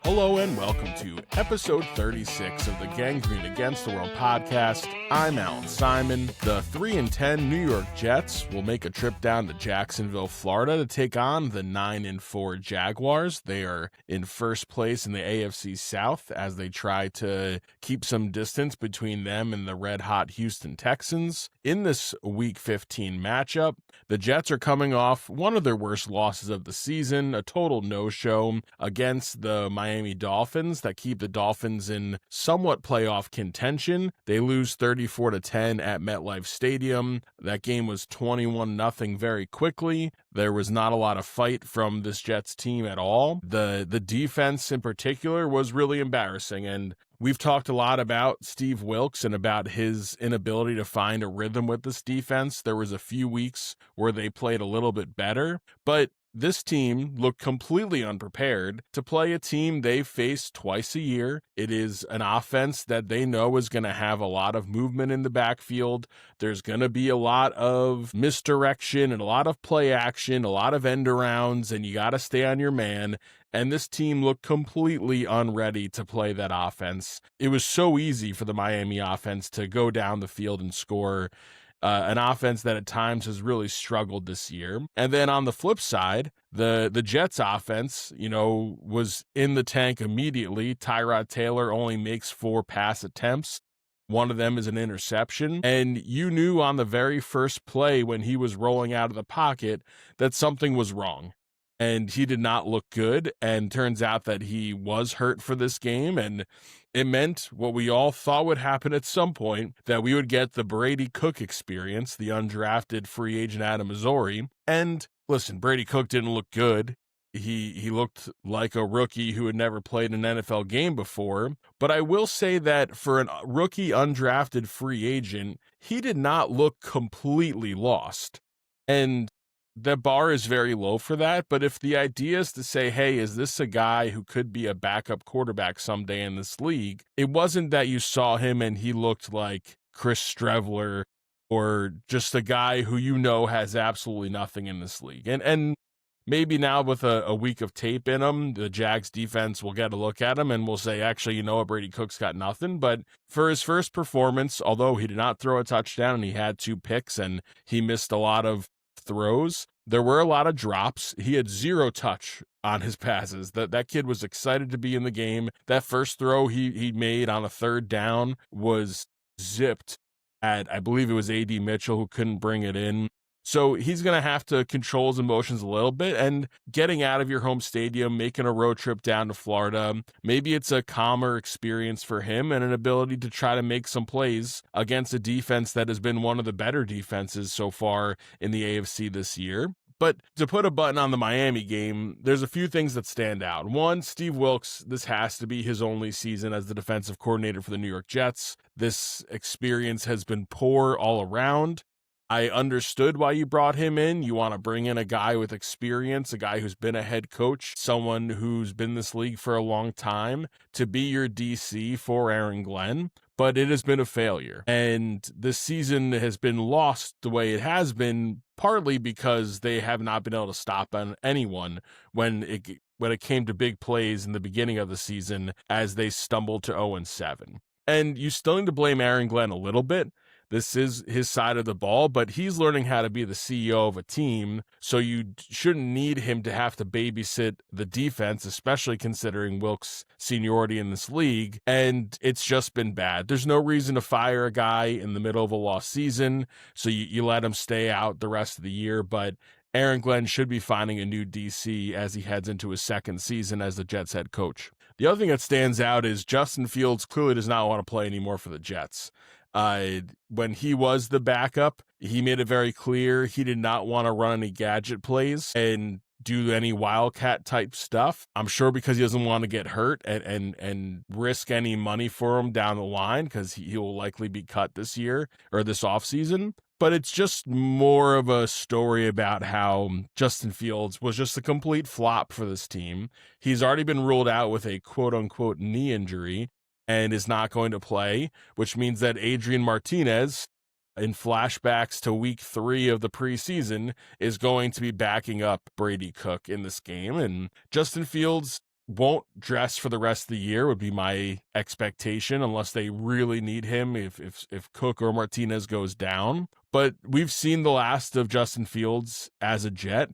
Hello and welcome to episode 36 of the Gangrene Against the World podcast. I'm Allan Simon. The 3-10 New York Jets will make a trip down to Jacksonville, Florida to take on the 9-4 Jaguars. They are in first place in the AFC South as they try to keep some distance between them and the red-hot Houston Texans. In this Week 15 matchup, the Jets are coming off one of their worst losses of the season, a total no-show against the Miami Dolphins that keep the Dolphins in somewhat playoff contention. They lose 34-10 at MetLife Stadium. That game was 21-0 very quickly. There was not a lot of fight from this Jets team at all. The defense in particular was really embarrassing, and we've talked a lot about Steve Wilks and about his inability to find a rhythm with this defense. There was a few weeks where they played a little bit better, but this team looked completely unprepared to play a team they face twice a year. It is an offense that they know is going to have a lot of movement in the backfield. There's going to be a lot of misdirection and a lot of play action, a lot of end arounds, and you got to stay on your man. And this team looked completely unready to play that offense. It was so easy for the Miami offense to go down the field and score. An offense that at times has really struggled this year. And then on the flip side, the Jets offense, was in the tank immediately. Tyrod Taylor only makes 4 pass attempts. One of them is an interception. And you knew on the very first play when he was rolling out of the pocket that something was wrong. And he did not look good, and turns out that he was hurt for this game, and it meant what we all thought would happen at some point, that we would get the Brady Cook experience, the undrafted free agent out of Missouri. And listen, Brady Cook didn't look good. He looked like a rookie who had never played an NFL game before, but I will say that for a rookie undrafted free agent, he did not look completely lost. And the bar is very low for that, but if the idea is to say, hey, is this a guy who could be a backup quarterback someday in this league? It wasn't that you saw him and he looked like Chris Streveler or just a guy who has absolutely nothing in this league. And maybe now with a week of tape in him, the Jags defense will get a look at him and will say, actually, Brady Cook's got nothing. But for his first performance, although he did not throw a touchdown and he had 2 picks and he missed a lot of throws, there were a lot of drops. He had 0 touch on his passes. That kid was excited to be in the game. That first throw he made on a 3rd down was zipped at, I believe it was A.D. Mitchell, who couldn't bring it in. So he's going to have to control his emotions a little bit, and getting out of your home stadium, making a road trip down to Florida, maybe it's a calmer experience for him and an ability to try to make some plays against a defense that has been one of the better defenses so far in the AFC this year. But to put a button on the Miami game, there's a few things that stand out. One, Steve Wilks, this has to be his only season as the defensive coordinator for the New York Jets. This experience has been poor all around. I understood why you brought him in. You want to bring in a guy with experience, a guy who's been a head coach, someone who's been in this league for a long time to be your DC for Aaron Glenn. But it has been a failure. And this season has been lost the way it has been, partly because they have not been able to stop on anyone when it came to big plays in the beginning of the season as they stumbled to 0-7. And you still need to blame Aaron Glenn a little bit. This is his side of the ball, but he's learning how to be the CEO of a team, so you shouldn't need him to have to babysit the defense, especially considering Wilkes' seniority in this league, and it's just been bad. There's no reason to fire a guy in the middle of a lost season, so you let him stay out the rest of the year, but Aaron Glenn should be finding a new DC as he heads into his 2nd season as the Jets head coach. The other thing that stands out is Justin Fields clearly does not want to play anymore for the Jets. When he was the backup, he made it very clear he did not want to run any gadget plays and do any wildcat type stuff. I'm sure because he doesn't want to get hurt and risk any money for him down the line, because he will likely be cut this year or this offseason. But it's just more of a story about how Justin Fields was just a complete flop for this team. He's already been ruled out with a quote-unquote knee injury and is not going to play, which means that Adrian Martinez, in flashbacks to week 3 of the preseason, is going to be backing up Brady Cook in this game. And Justin Fields won't dress for the rest of the year would be my expectation, unless they really need him if Cook or Martinez goes down. But we've seen the last of Justin Fields as a Jet,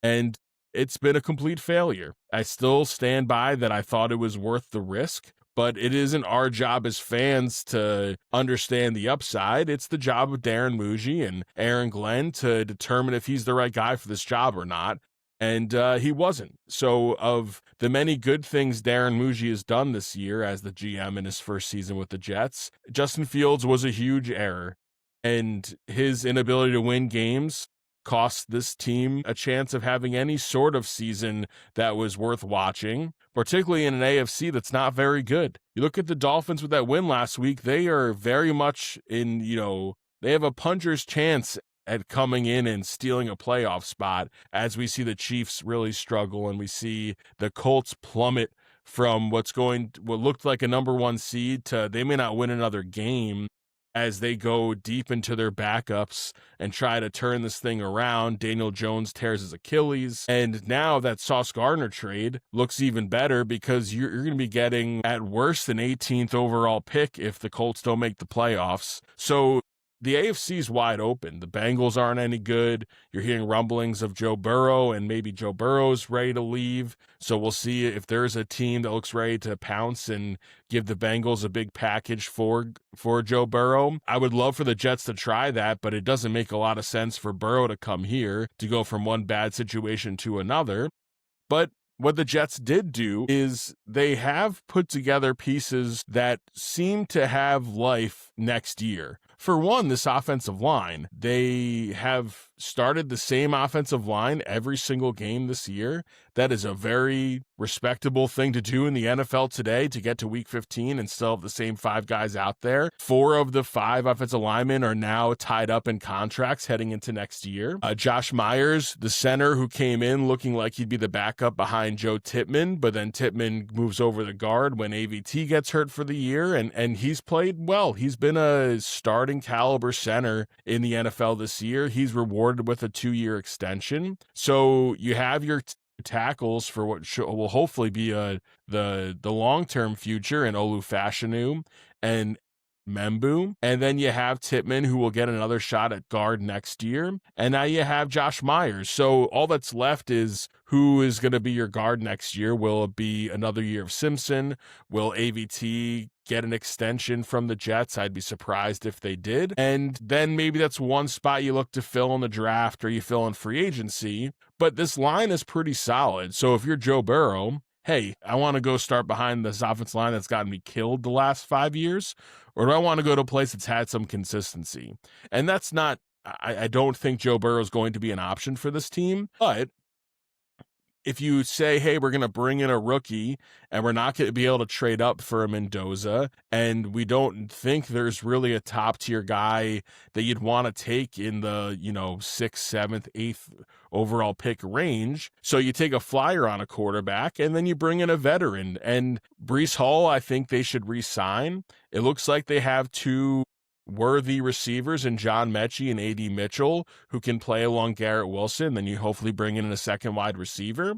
and it's been a complete failure. I still stand by that I thought it was worth the risk, but it isn't our job as fans to understand the upside. It's the job of Darren Muji and Aaron Glenn to determine if he's the right guy for this job or not. And he wasn't. So of the many good things Darren Muji has done this year as the GM in his first season with the Jets, Justin Fields was a huge error. And his inability to win games cost this team a chance of having any sort of season that was worth watching, particularly in an AFC that's not very good. You look at the Dolphins with that win last week, they are very much in, they have a puncher's chance at coming in and stealing a playoff spot, as we see the Chiefs really struggle and we see the Colts plummet from what looked like a number one seed to they may not win another game as they go deep into their backups and try to turn this thing around. Daniel Jones tears his Achilles. And now that Sauce Gardner trade looks even better because you're going to be getting at worst an 18th overall pick if the Colts don't make the playoffs. So the AFC is wide open. The Bengals aren't any good. You're hearing rumblings of Joe Burrow, and maybe Joe Burrow's ready to leave. So we'll see if there's a team that looks ready to pounce and give the Bengals a big package for Joe Burrow. I would love for the Jets to try that, but it doesn't make a lot of sense for Burrow to come here to go from one bad situation to another. But what the Jets did do is they have put together pieces that seem to have life next year. For one, this offensive line, they have started the same offensive line every single game this year. That is a very respectable thing to do in the NFL today, to get to week 15 and still have the same 5 guys out there. 4 of the 5 offensive linemen are now tied up in contracts heading into next year. Josh Myers, the center who came in looking like he'd be the backup behind Joe Tippmann, but then Tippmann moves over the guard when AVT gets hurt for the year, and he's played well. He's been a starting caliber center in the NFL this year. He's rewarded with a 2-year extension. So you have your tackles for what will hopefully be the long-term future in Olu Fashanu and Membu, and then you have Tippmann, who will get another shot at guard next year, and now you have Josh Myers. So all that's left is who is going to be your guard next year. Will it be another year of Simpson? Will AVT get an extension from the Jets? I'd be surprised if they did. And then maybe that's one spot you look to fill in the draft or you fill in free agency. But this line is pretty solid. So if you're Joe Burrow, hey, I want to go start behind this offensive line that's gotten me killed the last 5 years, or do I want to go to a place that's had some consistency? And that's not, I don't think Joe Burrow is going to be an option for this team, but if you say, hey, we're going to bring in a rookie and we're not going to be able to trade up for a Mendoza, and we don't think there's really a top tier guy that you'd want to take in the, 6th, 7th, 8th overall pick range. So you take a flyer on a quarterback and then you bring in a veteran. And Breece Hall, I think they should re-sign. It looks like they have 2 worthy receivers in John Mechie and A.D. Mitchell who can play along Garrett Wilson. Then you hopefully bring in a second wide receiver.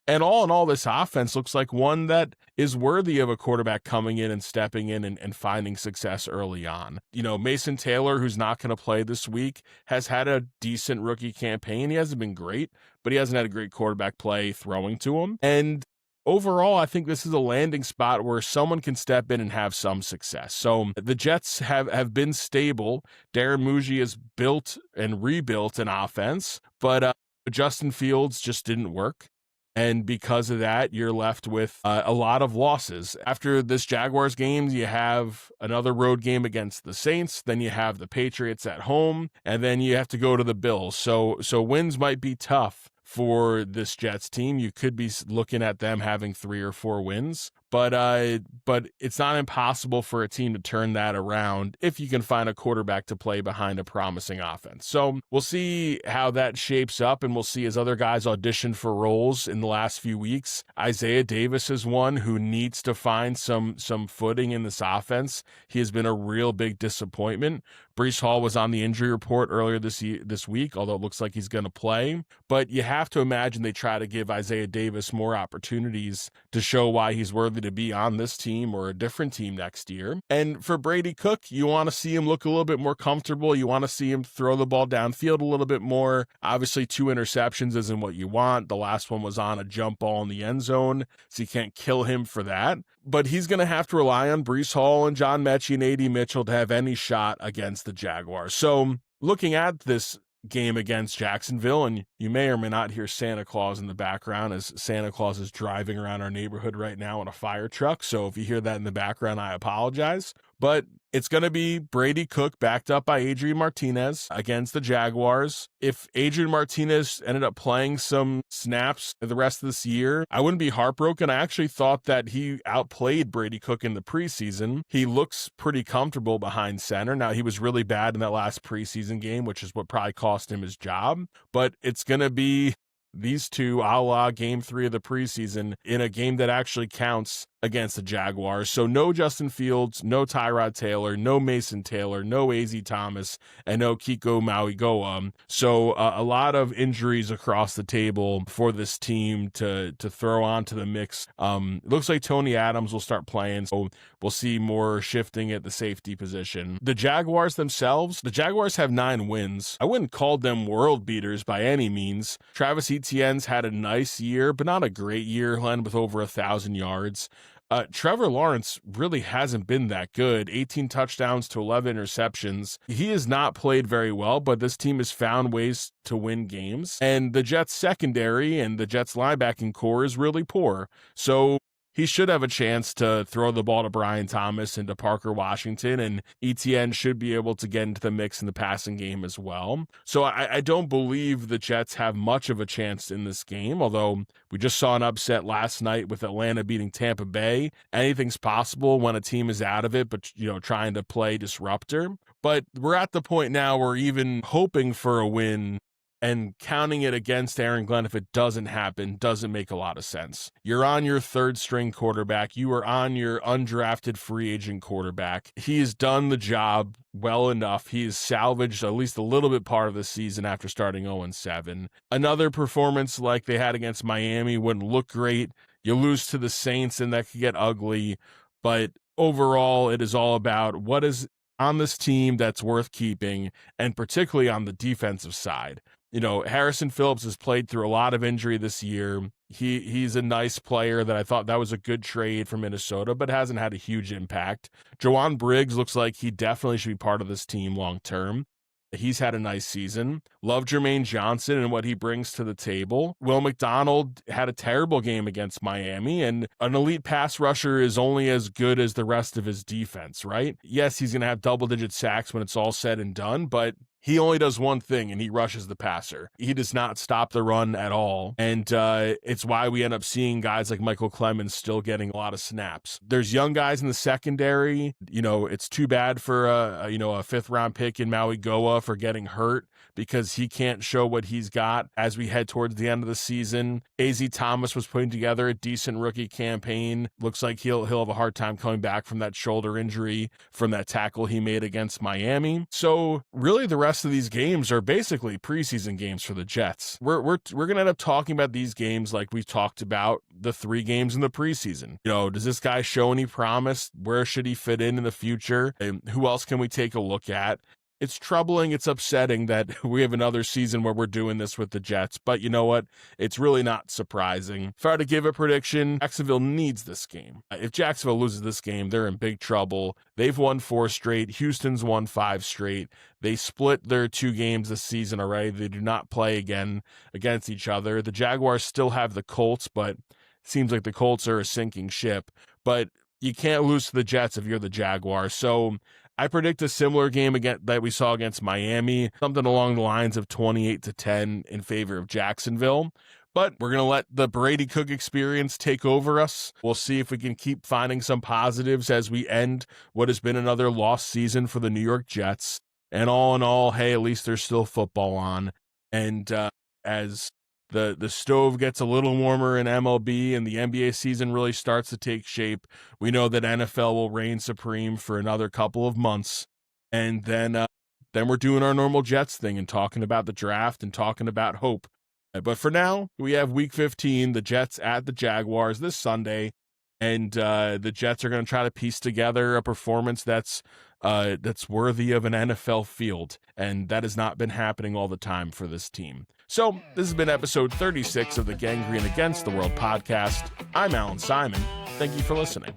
And all in all, this offense looks like one that is worthy of a quarterback coming in and stepping in and finding success early on. Mason Taylor, who's not going to play this week, has had a decent rookie campaign. He hasn't been great, but he hasn't had a great quarterback play throwing to him. And overall, I think this is a landing spot where someone can step in and have some success. So the Jets have been stable. Darren Muji has built and rebuilt an offense, but Justin Fields just didn't work. And because of that, you're left with a lot of losses. After this Jaguars game, you have another road game against the Saints. Then you have the Patriots at home, and then you have to go to the Bills. So wins might be tough for this Jets team. You could be looking at them having 3 or 4 wins, but it's not impossible for a team to turn that around if you can find a quarterback to play behind a promising offense. So we'll see how that shapes up, and we'll see as other guys audition for roles in the last few weeks. Isaiah Davis is one who needs to find some footing in this offense. He has been a real big disappointment. Breece Hall was on the injury report earlier this week, although it looks like he's going to play. But you have to imagine they try to give Isaiah Davis more opportunities to show why he's worthy to be on this team or a different team next year. And for Brady Cook, you want to see him look a little bit more comfortable. You want to see him throw the ball downfield a little bit more. Obviously, 2 interceptions isn't what you want. The last one was on a jump ball in the end zone, so you can't kill him for that. But he's going to have to rely on Breece Hall and John Mechie and A.D. Mitchell to have any shot against the Jaguars. So looking at this game against Jacksonville, and you may or may not hear Santa Claus in the background as Santa Claus is driving around our neighborhood right now in a fire truck. So if you hear that in the background, I apologize. But it's going to be Brady Cook backed up by Adrian Martinez against the Jaguars. If Adrian Martinez ended up playing some snaps the rest of this year, I wouldn't be heartbroken. I actually thought that he outplayed Brady Cook in the preseason. He looks pretty comfortable behind center. Now, he was really bad in that last preseason game, which is what probably cost him his job. But it's going to be these two a la game 3 of the preseason in a game that actually counts against the Jaguars. So no Justin Fields, no Tyrod Taylor, no Mason Taylor, no A.Z. Thomas, and no Kiko Mauigoa. So a lot of injuries across the table for this team to throw onto the mix. It looks like Tony Adams will start playing, so we'll see more shifting at the safety position. The Jaguars themselves, the Jaguars have 9 wins. I wouldn't call them world beaters by any means. Travis Etienne's had a nice year, but not a great year, Len, with over 1,000 yards. Trevor Lawrence really hasn't been that good. 18 touchdowns to 11 interceptions. He has not played very well, but this team has found ways to win games. And the Jets secondary and the Jets linebacking core is really poor. So he should have a chance to throw the ball to Brian Thomas and to Parker Washington, and Etienne should be able to get into the mix in the passing game as well. So I don't believe the Jets have much of a chance in this game, although we just saw an upset last night with Atlanta beating Tampa Bay. Anything's possible when a team is out of it, but trying to play disruptor. But we're at the point now where even hoping for a win and counting it against Aaron Glenn if it doesn't happen doesn't make a lot of sense. You're on your 3rd string quarterback. You are on your undrafted free agent quarterback. He has done the job well enough. He has salvaged at least a little bit part of the season after starting 0-7. Another performance like they had against Miami wouldn't look great. You lose to the Saints and that could get ugly. But overall, it is all about what is on this team that's worth keeping, and particularly on the defensive side. Harrison Phillips has played through a lot of injury this year. He's a nice player that I thought that was a good trade for Minnesota, but hasn't had a huge impact. Jawan Briggs looks like he definitely should be part of this team long term. He's had a nice season. Love Jermaine Johnson and what he brings to the table. Will McDonald had a terrible game against Miami, and an elite pass rusher is only as good as the rest of his defense, right? Yes, he's going to have double-digit sacks when it's all said and done, but he only does one thing, and he rushes the passer. He does not stop the run at all, and it's why we end up seeing guys like Michael Clemens still getting a lot of snaps. There's young guys in the secondary. It's too bad for a 5th-round pick in Mauigoa for getting hurt because he can't show what he's got as we head towards the end of the season. A.Z. Thomas was putting together a decent rookie campaign. Looks like he'll have a hard time coming back from that shoulder injury from that tackle he made against Miami. So really the rest of these games are basically preseason games for the Jets. We're going to end up talking about these games like we've talked about the 3 games in the preseason. Does this guy show any promise? Where should he fit in the future? And who else can we take a look at? It's troubling, it's upsetting that we have another season where we're doing this with the Jets, but you know what? It's really not surprising. If I were to give a prediction, Jacksonville needs this game. If Jacksonville loses this game, they're in big trouble. They've won 4 straight. Houston's won 5 straight. They split their 2 games this season already. They do not play again against each other. The Jaguars still have the Colts, but it seems like the Colts are a sinking ship. But you can't lose to the Jets if you're the Jaguars. So I predict a similar game again that we saw against Miami, something along the lines of 28-10 in favor of Jacksonville. But we're going to let the Brady Cook experience take over us. We'll see if we can keep finding some positives as we end what has been another lost season for the New York Jets. And all in all, hey, at least there's still football on. And as the stove gets a little warmer in MLB and the NBA season really starts to take shape, we know that NFL will reign supreme for another couple of months. And then we're doing our normal Jets thing and talking about the draft and talking about hope. But for now, we have Week 15, the Jets at the Jaguars this Sunday, and the Jets are going to try to piece together a performance that's worthy of an NFL field, and that has not been happening all the time for this team. So this has been episode 36 of the Gangrene Against the World podcast. I'm Allan Simon. Thank you for listening.